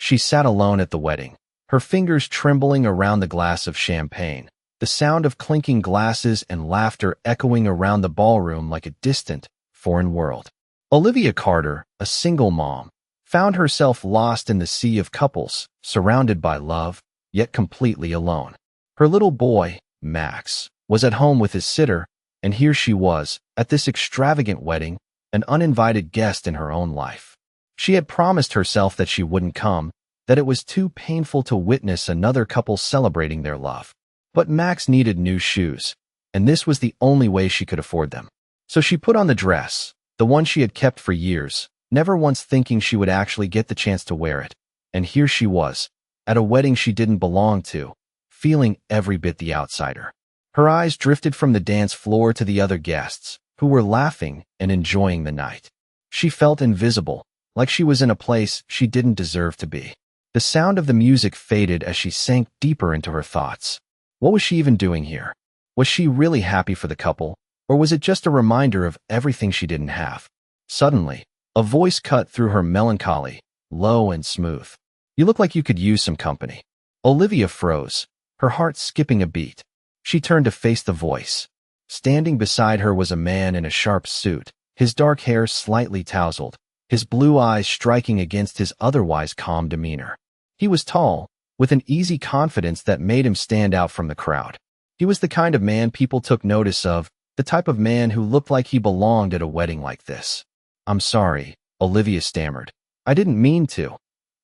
She sat alone at the wedding, her fingers trembling around the glass of champagne, the sound of clinking glasses and laughter echoing around the ballroom like a distant, foreign world. Olivia Carter, a single mom, found herself lost in the sea of couples, surrounded by love, yet completely alone. Her little boy, Max, was at home with his sitter, and here she was, at this extravagant wedding, an uninvited guest in her own life. She had promised herself that she wouldn't come, that it was too painful to witness another couple celebrating their love. But Max needed new shoes, and this was the only way she could afford them. So she put on the dress, the one she had kept for years, never once thinking she would actually get the chance to wear it. And here she was, at a wedding she didn't belong to, feeling every bit the outsider. Her eyes drifted from the dance floor to the other guests, who were laughing and enjoying the night. She felt invisible, like she was in a place she didn't deserve to be. The sound of the music faded as she sank deeper into her thoughts. What was she even doing here? Was she really happy for the couple, or was it just a reminder of everything she didn't have? Suddenly, a voice cut through her melancholy, low and smooth. "You look like you could use some company." Olivia froze, her heart skipping a beat. She turned to face the voice. Standing beside her was a man in a sharp suit, his dark hair slightly tousled, his blue eyes striking against his otherwise calm demeanor. He was tall, with an easy confidence that made him stand out from the crowd. He was the kind of man people took notice of, the type of man who looked like he belonged at a wedding like this. "I'm sorry," Olivia stammered. "I didn't mean to."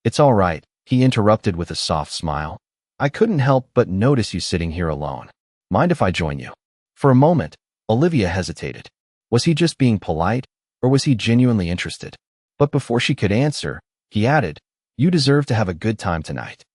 "It's all right," he interrupted with a soft smile. "I couldn't help but notice you sitting here alone. Mind if I join you?" For a moment, Olivia hesitated. Was he just being polite, or was he genuinely interested? But before she could answer, he added, "You deserve to have a good time tonight."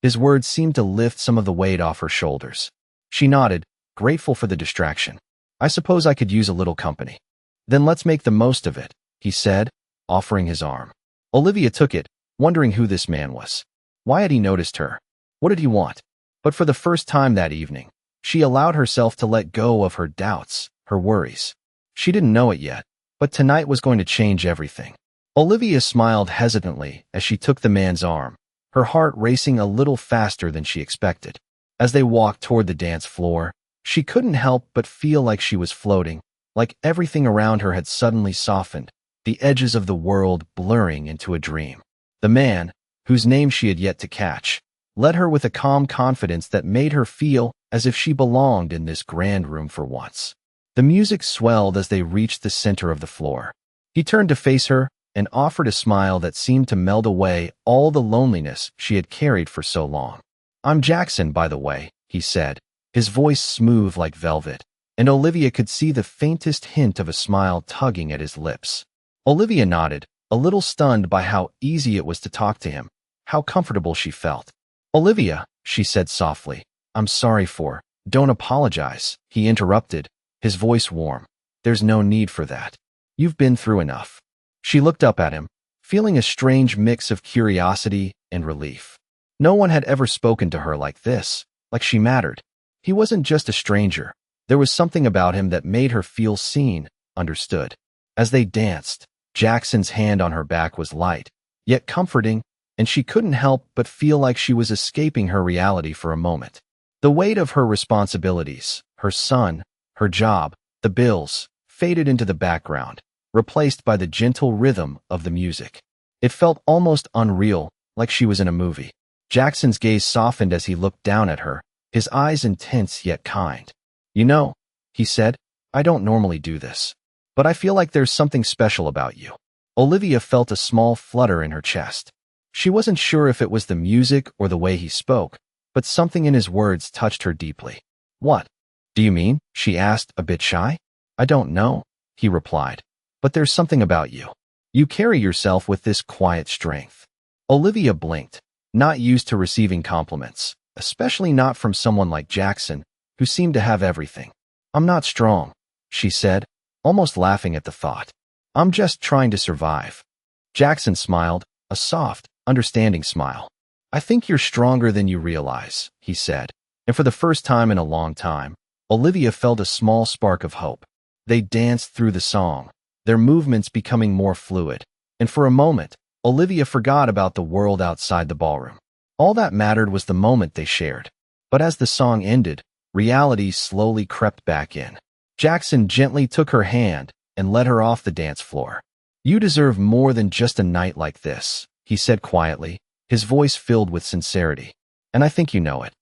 His words seemed to lift some of the weight off her shoulders. She nodded, grateful for the distraction. "I suppose I could use a little company." "Then let's make the most of it," he said, offering his arm. Olivia took it, wondering who this man was. Why had he noticed her? What did he want? But for the first time that evening, she allowed herself to let go of her doubts, her worries. She didn't know it yet, but tonight was going to change everything. Olivia smiled hesitantly as she took the man's arm, her heart racing a little faster than she expected. As they walked toward the dance floor, she couldn't help but feel like she was floating, like everything around her had suddenly softened, the edges of the world blurring into a dream. The man, whose name she had yet to catch, led her with a calm confidence that made her feel as if she belonged in this grand room for once. The music swelled as they reached the center of the floor. He turned to face her and offered a smile that seemed to melt away all the loneliness she had carried for so long. "I'm Jackson, by the way," he said, his voice smooth like velvet, and Olivia could see the faintest hint of a smile tugging at his lips. Olivia nodded, a little stunned by how easy it was to talk to him, how comfortable she felt. "Olivia," she said softly, "I'm sorry for—" "Don't apologize," he interrupted, his voice warm. "There's no need for that. You've been through enough." She looked up at him, feeling a strange mix of curiosity and relief. No one had ever spoken to her like this, like she mattered. He wasn't just a stranger. There was something about him that made her feel seen, understood. As they danced, Jackson's hand on her back was light, yet comforting, and she couldn't help but feel like she was escaping her reality for a moment. The weight of her responsibilities, her son, her job, the bills, faded into the background, replaced by the gentle rhythm of the music. It felt almost unreal, like she was in a movie. Jackson's gaze softened as he looked down at her, his eyes intense yet kind. "You know," he said, "I don't normally do this, but I feel like there's something special about you." Olivia felt a small flutter in her chest. She wasn't sure if it was the music or the way he spoke, but something in his words touched her deeply. "What do you mean?" she asked, a bit shy. "I don't know," he replied, "but there's something about you. You carry yourself with this quiet strength." Olivia blinked, not used to receiving compliments, especially not from someone like Jackson, who seemed to have everything. "I'm not strong," she said, almost laughing at the thought. "I'm just trying to survive." Jackson smiled, a soft, understanding smile. "I think you're stronger than you realize," he said, and for the first time in a long time, Olivia felt a small spark of hope. They danced through the song, their movements becoming more fluid, and for a moment, Olivia forgot about the world outside the ballroom. All that mattered was the moment they shared. But as the song ended, reality slowly crept back in. Jackson gently took her hand and led her off the dance floor. "You deserve more than just a night like this," he said quietly, his voice filled with sincerity. "And I think you know it."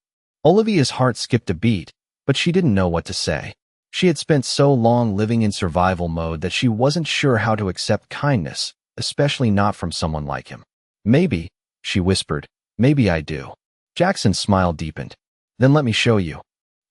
Olivia's heart skipped a beat, but she didn't know what to say. She had spent so long living in survival mode that she wasn't sure how to accept kindness, especially not from someone like him. "Maybe," she whispered, "maybe I do." Jackson's smile deepened. "Then let me show you."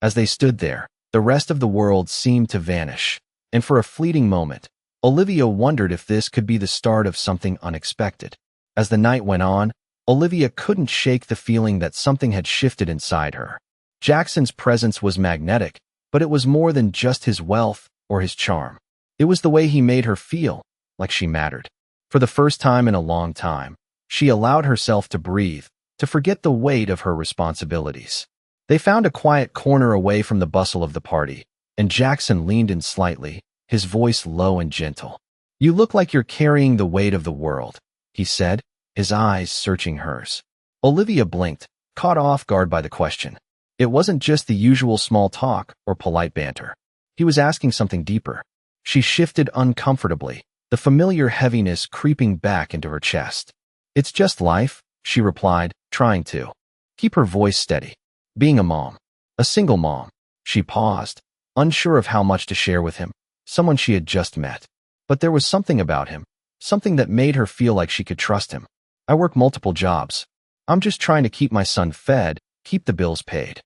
As they stood there, the rest of the world seemed to vanish, and for a fleeting moment, Olivia wondered if this could be the start of something unexpected. As the night went on, Olivia couldn't shake the feeling that something had shifted inside her. Jackson's presence was magnetic, but it was more than just his wealth or his charm. It was the way he made her feel like she mattered. For the first time in a long time, she allowed herself to breathe, to forget the weight of her responsibilities. They found a quiet corner away from the bustle of the party, and Jackson leaned in slightly, his voice low and gentle. "You look like you're carrying the weight of the world," he said, his eyes searching hers. Olivia blinked, caught off guard by the question. It wasn't just the usual small talk or polite banter. He was asking something deeper. She shifted uncomfortably, the familiar heaviness creeping back into her chest. "It's just life," she replied, trying to keep her voice steady. "Being a mom. A single mom." She paused, unsure of how much to share with him, someone she had just met. But there was something about him, something that made her feel like she could trust him. "I work multiple jobs. I'm just trying to keep my son fed, keep the bills paid."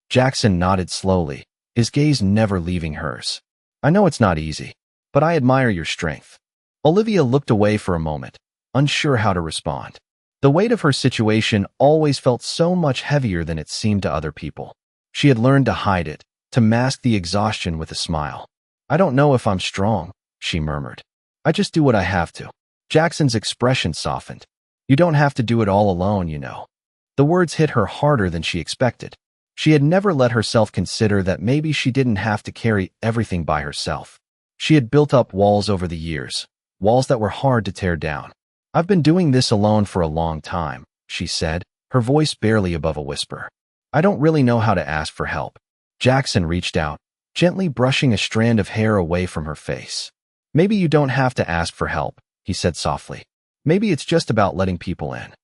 Jackson nodded slowly, his gaze never leaving hers. "I know it's not easy, but I admire your strength." Olivia looked away for a moment, unsure how to respond. The weight of her situation always felt so much heavier than it seemed to other people. She had learned to hide it, to mask the exhaustion with a smile. "I don't know if I'm strong," she murmured. "I just do what I have to." Jackson's expression softened. "You don't have to do it all alone, you know." The words hit her harder than she expected. She had never let herself consider that maybe she didn't have to carry everything by herself. She had built up walls over the years, walls that were hard to tear down. "I've been doing this alone for a long time," she said, her voice barely above a whisper. "I don't really know how to ask for help." Jackson reached out, gently brushing a strand of hair away from her face. "Maybe you don't have to ask for help," he said softly. "Maybe it's just about letting people in."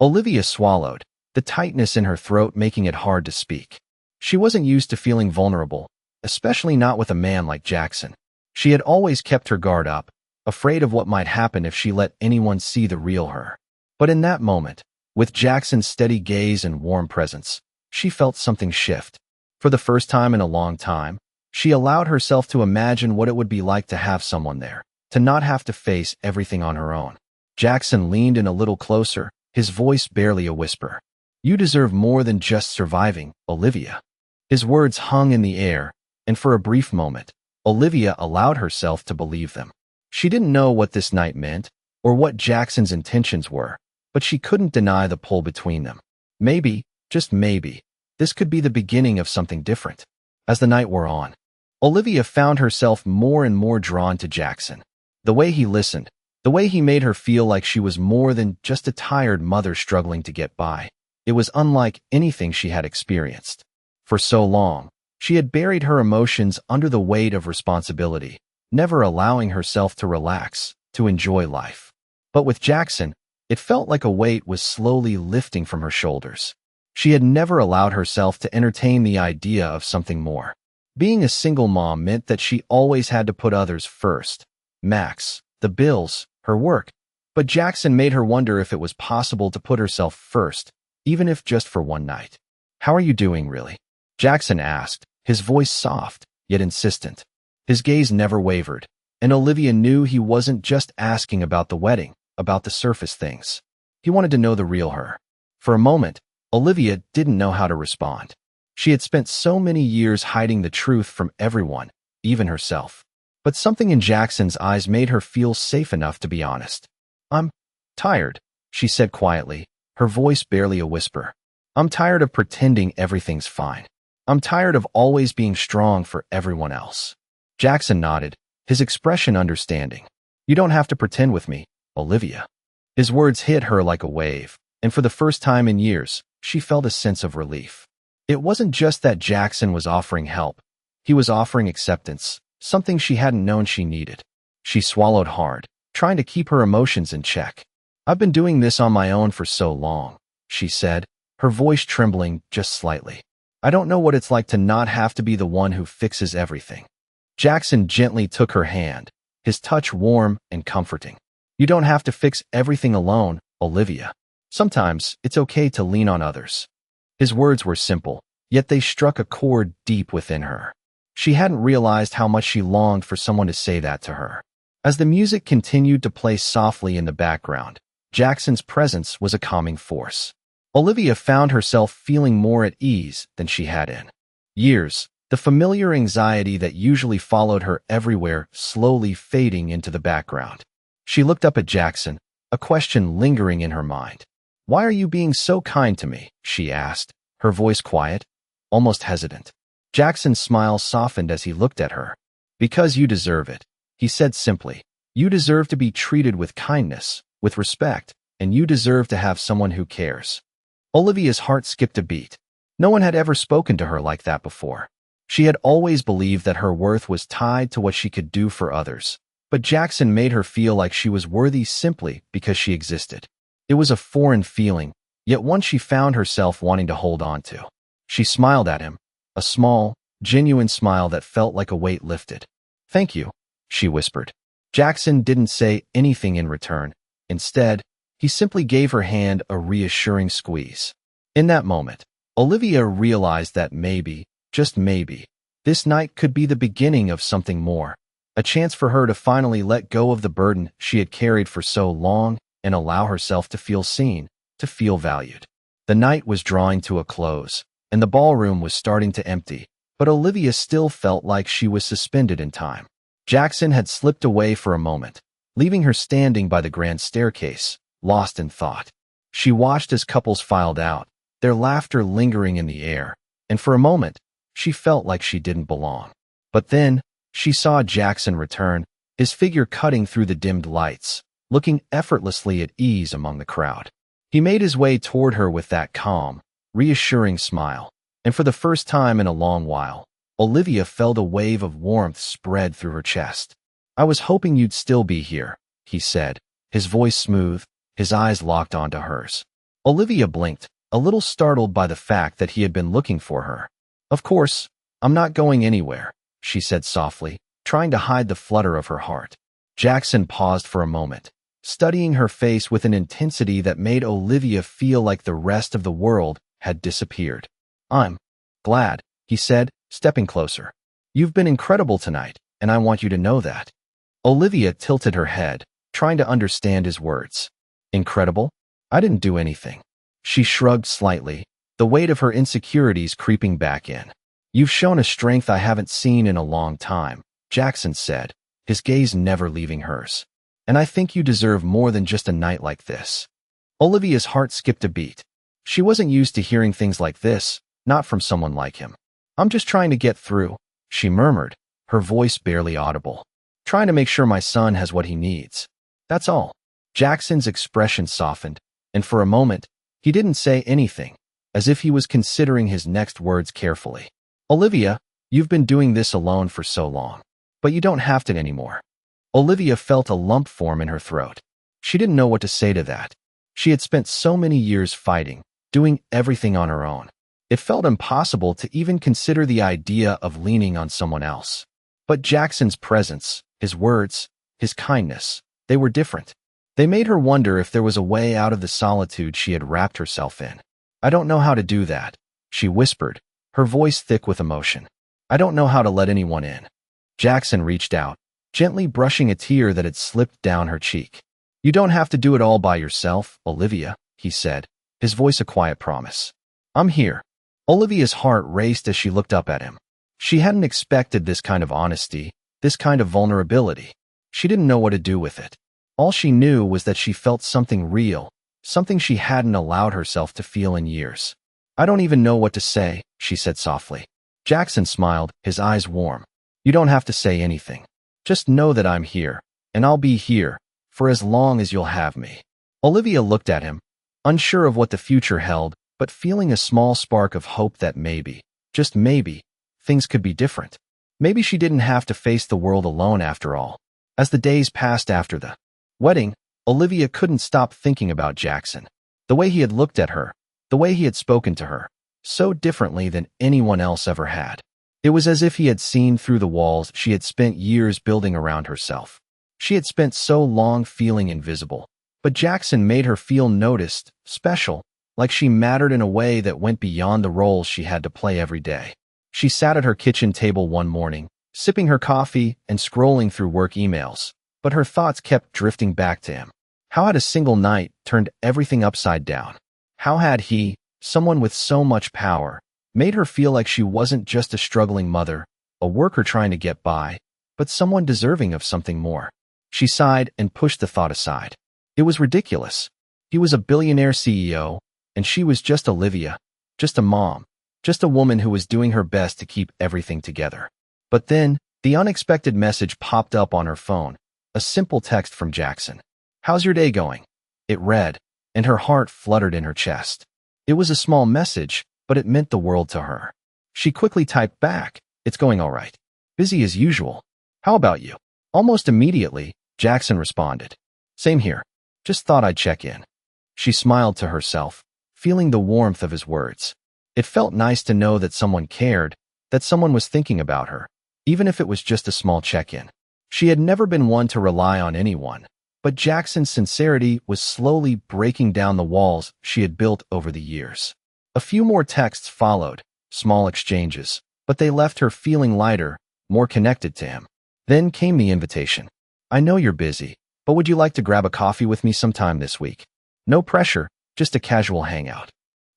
Olivia swallowed, the tightness in her throat making it hard to speak. She wasn't used to feeling vulnerable, especially not with a man like Jackson. She had always kept her guard up, afraid of what might happen if she let anyone see the real her. But in that moment, with Jackson's steady gaze and warm presence, she felt something shift. For the first time in a long time, she allowed herself to imagine what it would be like to have someone there, to not have to face everything on her own. Jackson leaned in a little closer, his voice barely a whisper. "You deserve more than just surviving, Olivia." His words hung in the air, and for a brief moment, Olivia allowed herself to believe them. She didn't know what this night meant, or what Jackson's intentions were, but she couldn't deny the pull between them. Maybe, just maybe, this could be the beginning of something different. As the night wore on, Olivia found herself more and more drawn to Jackson. The way he listened, the way he made her feel like she was more than just a tired mother struggling to get by. It was unlike anything she had experienced. For so long, she had buried her emotions under the weight of responsibility, never allowing herself to relax, to enjoy life. But with Jackson, it felt like a weight was slowly lifting from her shoulders. She had never allowed herself to entertain the idea of something more. Being a single mom meant that she always had to put others first. Max, the bills, her work. But Jackson made her wonder if it was possible to put herself first, even if just for one night. "How are you doing, really?" Jackson asked, his voice soft, yet insistent. His gaze never wavered, and Olivia knew he wasn't just asking about the wedding, about the surface things. He wanted to know the real her. For a moment, Olivia didn't know how to respond. She had spent so many years hiding the truth from everyone, even herself. But something in Jackson's eyes made her feel safe enough to be honest. "I'm tired," she said quietly, her voice barely a whisper. "I'm tired of pretending everything's fine. I'm tired of always being strong for everyone else." Jackson nodded, his expression understanding. "You don't have to pretend with me, Olivia." His words hit her like a wave, and for the first time in years, she felt a sense of relief. It wasn't just that Jackson was offering help. He was offering acceptance, something she hadn't known she needed. She swallowed hard, trying to keep her emotions in check. "I've been doing this on my own for so long," she said, her voice trembling just slightly. "I don't know what it's like to not have to be the one who fixes everything." Jackson gently took her hand, his touch warm and comforting. "You don't have to fix everything alone, Olivia. Sometimes it's okay to lean on others." His words were simple, yet they struck a chord deep within her. She hadn't realized how much she longed for someone to say that to her. As the music continued to play softly in the background, Jackson's presence was a calming force. Olivia found herself feeling more at ease than she had in years, the familiar anxiety that usually followed her everywhere slowly fading into the background. She looked up at Jackson, a question lingering in her mind. "Why are you being so kind to me?" she asked, her voice quiet, almost hesitant. Jackson's smile softened as he looked at her. "Because you deserve it," he said simply. "You deserve to be treated with kindness, with respect, and you deserve to have someone who cares." Olivia's heart skipped a beat. No one had ever spoken to her like that before. She had always believed that her worth was tied to what she could do for others, but Jackson made her feel like she was worthy simply because she existed. It was a foreign feeling, yet one she found herself wanting to hold on to. She smiled at him, a small, genuine smile that felt like a weight lifted. "Thank you," she whispered. Jackson didn't say anything in return. Instead, he simply gave her hand a reassuring squeeze. In that moment, Olivia realized that maybe, just maybe, this night could be the beginning of something more, a chance for her to finally let go of the burden she had carried for so long and allow herself to feel seen, to feel valued. The night was drawing to a close, and the ballroom was starting to empty, but Olivia still felt like she was suspended in time. Jackson had slipped away for a moment, leaving her standing by the grand staircase, lost in thought. She watched as couples filed out, their laughter lingering in the air, and for a moment, she felt like she didn't belong. But then, she saw Jackson return, his figure cutting through the dimmed lights, looking effortlessly at ease among the crowd. He made his way toward her with that calm, reassuring smile, and for the first time in a long while, Olivia felt a wave of warmth spread through her chest. "I was hoping you'd still be here," he said, his voice smooth, his eyes locked onto hers. Olivia blinked, a little startled by the fact that he had been looking for her. "Of course, I'm not going anywhere," she said softly, trying to hide the flutter of her heart. Jackson paused for a moment, studying her face with an intensity that made Olivia feel like the rest of the world had disappeared. "I'm glad," he said, stepping closer. "You've been incredible tonight, and I want you to know that." Olivia tilted her head, trying to understand his words. "Incredible? I didn't do anything." She shrugged slightly, the weight of her insecurities creeping back in. "You've shown a strength I haven't seen in a long time," Jackson said, his gaze never leaving hers. "And I think you deserve more than just a night like this." Olivia's heart skipped a beat. She wasn't used to hearing things like this, not from someone like him. "I'm just trying to get through," she murmured, her voice barely audible. "Trying to make sure my son has what he needs. That's all." Jackson's expression softened, and for a moment, he didn't say anything, as if he was considering his next words carefully. "Olivia, you've been doing this alone for so long, but you don't have to anymore." Olivia felt a lump form in her throat. She didn't know what to say to that. She had spent so many years fighting, doing everything on her own. It felt impossible to even consider the idea of leaning on someone else. But Jackson's presence, his words, his kindness, they were different. They made her wonder if there was a way out of the solitude she had wrapped herself in. "I don't know how to do that," she whispered, her voice thick with emotion. "I don't know how to let anyone in." Jackson reached out, gently brushing a tear that had slipped down her cheek. "You don't have to do it all by yourself, Olivia," he said, his voice a quiet promise. "I'm here." Olivia's heart raced as she looked up at him. She hadn't expected this kind of honesty, this kind of vulnerability. She didn't know what to do with it. All she knew was that she felt something real, something she hadn't allowed herself to feel in years. "I don't even know what to say," she said softly. Jackson smiled, his eyes warm. "You don't have to say anything. Just know that I'm here, and I'll be here, for as long as you'll have me." Olivia looked at him, unsure of what the future held, but feeling a small spark of hope that maybe, just maybe, things could be different. Maybe she didn't have to face the world alone after all. As the days passed after the wedding, Olivia couldn't stop thinking about Jackson. The way he had looked at her, the way he had spoken to her, so differently than anyone else ever had. It was as if he had seen through the walls she had spent years building around herself. She had spent so long feeling invisible, but Jackson made her feel noticed, special, like she mattered in a way that went beyond the roles she had to play every day. She sat at her kitchen table one morning, sipping her coffee and scrolling through work emails, but her thoughts kept drifting back to him. How had a single night turned everything upside down? How had he, someone with so much power, made her feel like she wasn't just a struggling mother, a worker trying to get by, but someone deserving of something more? She sighed and pushed the thought aside. It was ridiculous. He was a billionaire CEO, and she was just Olivia, just a mom, just a woman who was doing her best to keep everything together. But then, the unexpected message popped up on her phone, a simple text from Jackson. "How's your day going?" It read, and her heart fluttered in her chest. It was a small message, but it meant the world to her. She quickly typed back, "It's going all right. Busy as usual. How about you?" Almost immediately, Jackson responded, "Same here. Just thought I'd check in." She smiled to herself, feeling the warmth of his words. It felt nice to know that someone cared, that someone was thinking about her, even if it was just a small check-in. She had never been one to rely on anyone, but Jackson's sincerity was slowly breaking down the walls she had built over the years. A few more texts followed, small exchanges, but they left her feeling lighter, more connected to him. Then came the invitation. "I know you're busy, but would you like to grab a coffee with me sometime this week? No pressure, just a casual hangout."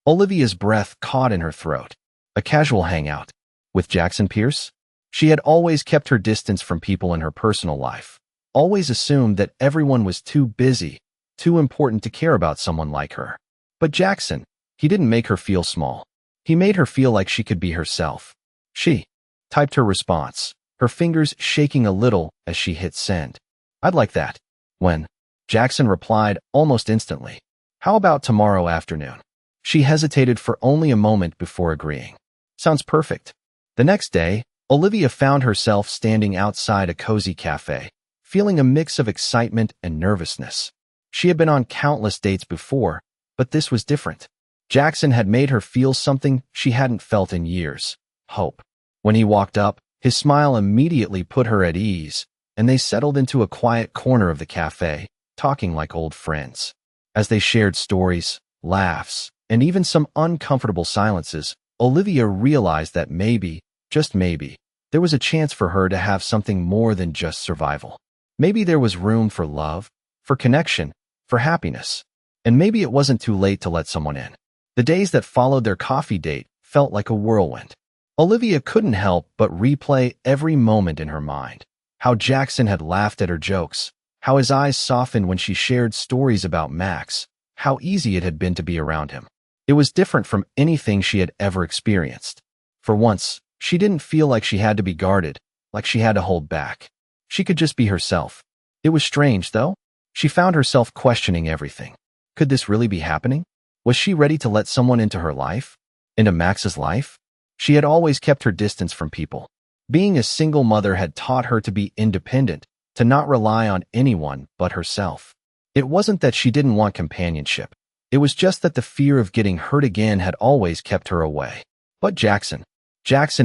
Olivia's breath caught in her throat. A casual hangout? With Jackson Pierce? She had always kept her distance from people in her personal life, always assumed that everyone was too busy, too important to care about someone like her. But Jackson, he didn't make her feel small. He made her feel like she could be herself. She typed her response, her fingers shaking a little as she hit send. "I'd like that." When Jackson replied almost instantly, "How about tomorrow afternoon?" She hesitated for only a moment before agreeing. "Sounds perfect." The next day, Olivia found herself standing outside a cozy cafe, feeling a mix of excitement and nervousness. She had been on countless dates before, but this was different. Jackson had made her feel something she hadn't felt in years: hope. When he walked up, his smile immediately put her at ease, and they settled into a quiet corner of the cafe, talking like old friends. As they shared stories, laughs, and even some uncomfortable silences, Olivia realized that maybe, just maybe, there was a chance for her to have something more than just survival. Maybe there was room for love, for connection, for happiness. And maybe it wasn't too late to let someone in. The days that followed their coffee date felt like a whirlwind. Olivia couldn't help but replay every moment in her mind. How Jackson had laughed at her jokes, how his eyes softened when she shared stories about Max, how easy it had been to be around him. It was different from anything she had ever experienced. For once, she didn't feel like she had to be guarded, like she had to hold back. She could just be herself. It was strange, though. She found herself questioning everything. Could this really be happening? Was she ready to let someone into her life? Into Max's life? She had always kept her distance from people. Being a single mother had taught her to be independent, to not rely on anyone but herself. It wasn't that she didn't want companionship. It was just that the fear of getting hurt again had always kept her away. But Jackson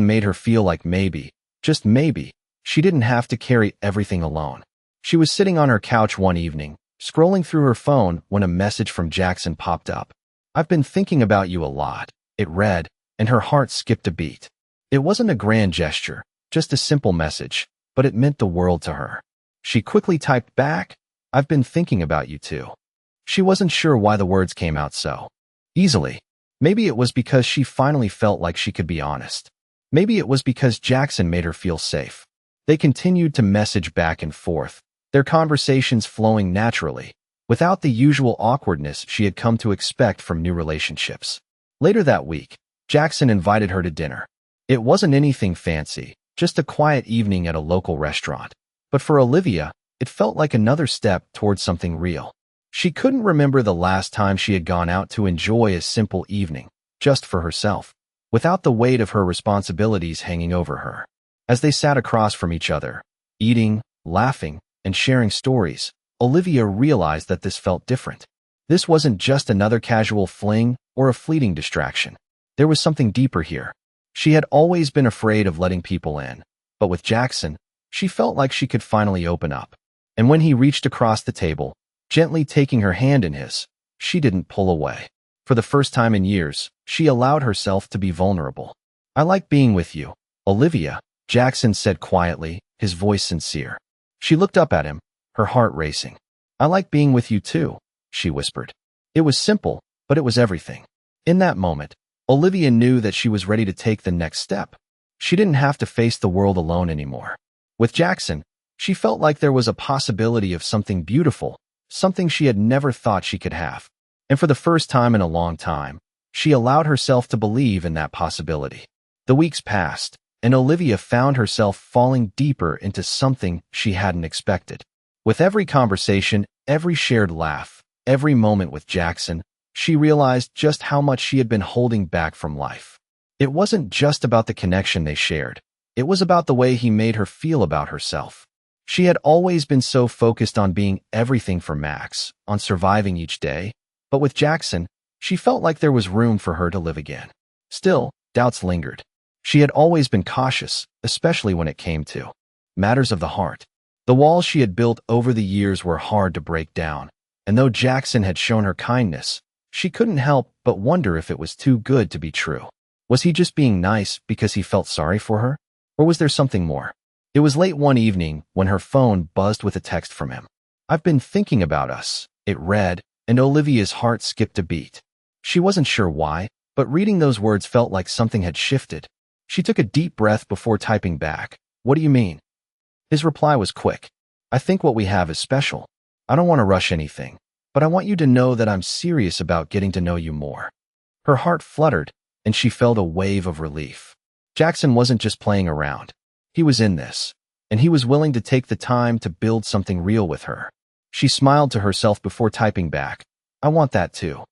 made her feel like maybe, just maybe, she didn't have to carry everything alone. She was sitting on her couch one evening, scrolling through her phone when a message from Jackson popped up. "I've been thinking about you a lot," it read, and her heart skipped a beat. It wasn't a grand gesture, just a simple message, but it meant the world to her. She quickly typed back, "I've been thinking about you too." She wasn't sure why the words came out so easily. Maybe it was because she finally felt like she could be honest. Maybe it was because Jackson made her feel safe. They continued to message back and forth, their conversations flowing naturally, without the usual awkwardness she had come to expect from new relationships. Later that week, Jackson invited her to dinner. It wasn't anything fancy, just a quiet evening at a local restaurant. But for Olivia, it felt like another step towards something real. She couldn't remember the last time she had gone out to enjoy a simple evening, just for herself, without the weight of her responsibilities hanging over her. As they sat across from each other, eating, laughing, and sharing stories, Olivia realized that this felt different. This wasn't just another casual fling or a fleeting distraction. There was something deeper here. She had always been afraid of letting people in, but with Jackson, she felt like she could finally open up. And when he reached across the table, gently taking her hand in his, she didn't pull away. For the first time in years, she allowed herself to be vulnerable. "I like being with you, Olivia," Jackson said quietly, his voice sincere. She looked up at him, her heart racing. "I like being with you too," she whispered. It was simple, but it was everything. In that moment, Olivia knew that she was ready to take the next step. She didn't have to face the world alone anymore. With Jackson, she felt like there was a possibility of something beautiful, something she had never thought she could have. And for the first time in a long time, she allowed herself to believe in that possibility. The weeks passed, and Olivia found herself falling deeper into something she hadn't expected. With every conversation, every shared laugh, every moment with Jackson, she realized just how much she had been holding back from life. It wasn't just about the connection they shared. It was about the way he made her feel about herself. She had always been so focused on being everything for Max, on surviving each day, but with Jackson, she felt like there was room for her to live again. Still, doubts lingered. She had always been cautious, especially when it came to matters of the heart. The walls she had built over the years were hard to break down, and though Jackson had shown her kindness, she couldn't help but wonder if it was too good to be true. Was he just being nice because he felt sorry for her? Or was there something more? It was late one evening when her phone buzzed with a text from him. "I've been thinking about us," it read, and Olivia's heart skipped a beat. She wasn't sure why, but reading those words felt like something had shifted. She took a deep breath before typing back, "What do you mean?" His reply was quick. "I think what we have is special. I don't want to rush anything, but I want you to know that I'm serious about getting to know you more." Her heart fluttered, and she felt a wave of relief. Jackson wasn't just playing around. He was in this, and he was willing to take the time to build something real with her. She smiled to herself before typing back, "I want that too."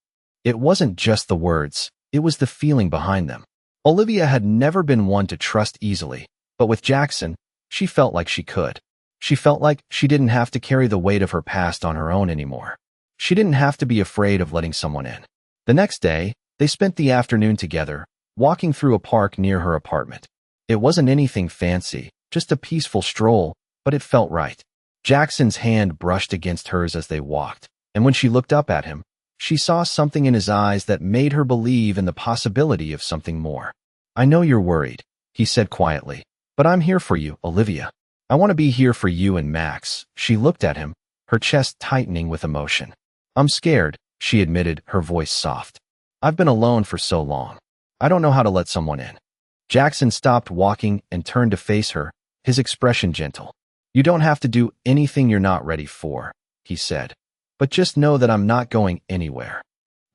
It wasn't just the words, it was the feeling behind them. Olivia had never been one to trust easily, but with Jackson, she felt like she could. She felt like she didn't have to carry the weight of her past on her own anymore. She didn't have to be afraid of letting someone in. The next day, they spent the afternoon together, walking through a park near her apartment. It wasn't anything fancy, just a peaceful stroll, but it felt right. Jackson's hand brushed against hers as they walked, and when she looked up at him, she saw something in his eyes that made her believe in the possibility of something more. "I know you're worried," he said quietly, "but I'm here for you, Olivia. I want to be here for you and Max." She looked at him, her chest tightening with emotion. "I'm scared," she admitted, her voice soft. "I've been alone for so long. I don't know how to let someone in." Jackson stopped walking and turned to face her, his expression gentle. "You don't have to do anything you're not ready for," he said. "But just know that I'm not going anywhere."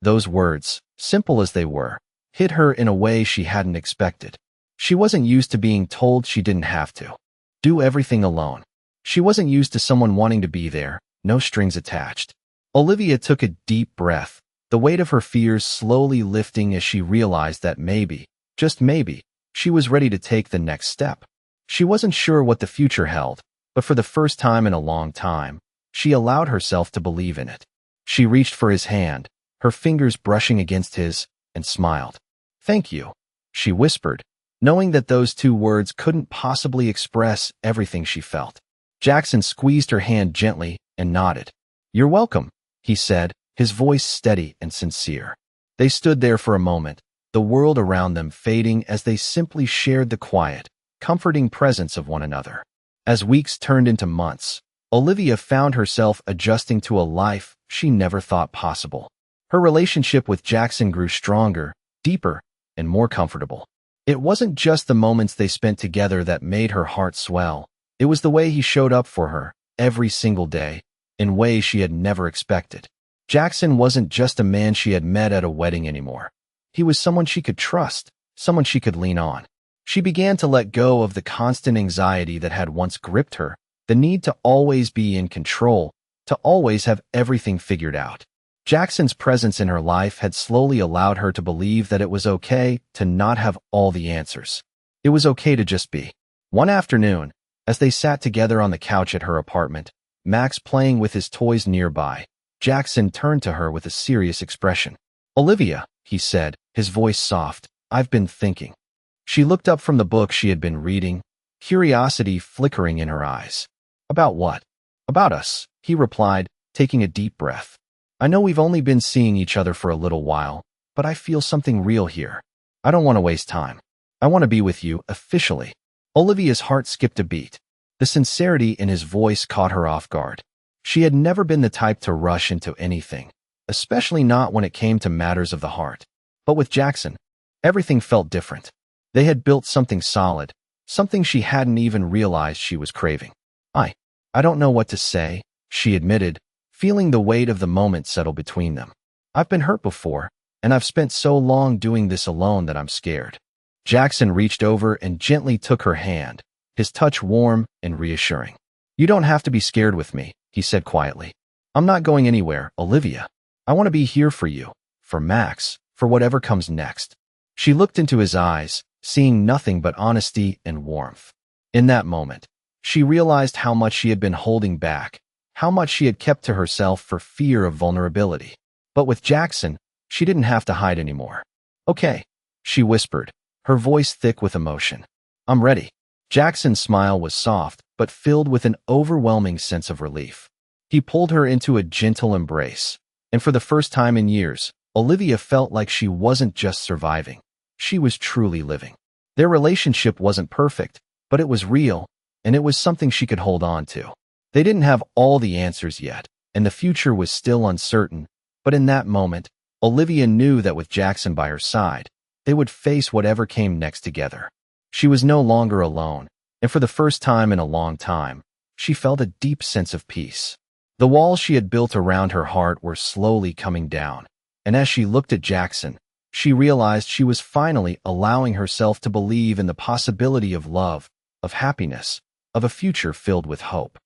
Those words, simple as they were, hit her in a way she hadn't expected. She wasn't used to being told she didn't have to do everything alone. She wasn't used to someone wanting to be there, no strings attached. Olivia took a deep breath, the weight of her fears slowly lifting as she realized that maybe, just maybe, she was ready to take the next step. She wasn't sure what the future held, but for the first time in a long time, she allowed herself to believe in it. She reached for his hand, her fingers brushing against his, and smiled. "Thank you," she whispered, knowing that those two words couldn't possibly express everything she felt. Jackson squeezed her hand gently and nodded. "You're welcome," he said, his voice steady and sincere. They stood there for a moment, the world around them fading as they simply shared the quiet, comforting presence of one another. As weeks turned into months, Olivia found herself adjusting to a life she never thought possible. Her relationship with Jackson grew stronger, deeper, and more comfortable. It wasn't just the moments they spent together that made her heart swell. It was the way he showed up for her, every single day, in ways she had never expected. Jackson wasn't just a man she had met at a wedding anymore. He was someone she could trust, someone she could lean on. She began to let go of the constant anxiety that had once gripped her, the need to always be in control, to always have everything figured out. Jackson's presence in her life had slowly allowed her to believe that it was okay to not have all the answers. It was okay to just be. One afternoon, as they sat together on the couch at her apartment, Max playing with his toys nearby, Jackson turned to her with a serious expression. "Olivia," he said, his voice soft, "I've been thinking." She looked up from the book she had been reading, curiosity flickering in her eyes. "About what?" "About us," he replied, taking a deep breath. "I know we've only been seeing each other for a little while, but I feel something real here. I don't want to waste time. I want to be with you, officially." Olivia's heart skipped a beat. The sincerity in his voice caught her off guard. She had never been the type to rush into anything, especially not when it came to matters of the heart. But with Jackson, everything felt different. They had built something solid, something she hadn't even realized she was craving. I don't know what to say," she admitted, feeling the weight of the moment settle between them. "I've been hurt before, and I've spent so long doing this alone that I'm scared." Jackson reached over and gently took her hand, his touch warm and reassuring. "You don't have to be scared with me," he said quietly. "I'm not going anywhere, Olivia. I want to be here for you, for Max, for whatever comes next." She looked into his eyes, seeing nothing but honesty and warmth. In that moment, she realized how much she had been holding back, how much she had kept to herself for fear of vulnerability. But with Jackson, she didn't have to hide anymore. "Okay," she whispered, her voice thick with emotion. "I'm ready." Jackson's smile was soft, but filled with an overwhelming sense of relief. He pulled her into a gentle embrace, and for the first time in years, Olivia felt like she wasn't just surviving. She was truly living. Their relationship wasn't perfect, but it was real, and it was something she could hold on to. They didn't have all the answers yet, and the future was still uncertain, but in that moment, Olivia knew that with Jackson by her side, they would face whatever came next together. She was no longer alone, and for the first time in a long time, she felt a deep sense of peace. The walls she had built around her heart were slowly coming down, and as she looked at Jackson, she realized she was finally allowing herself to believe in the possibility of love, of happiness, of a future filled with hope.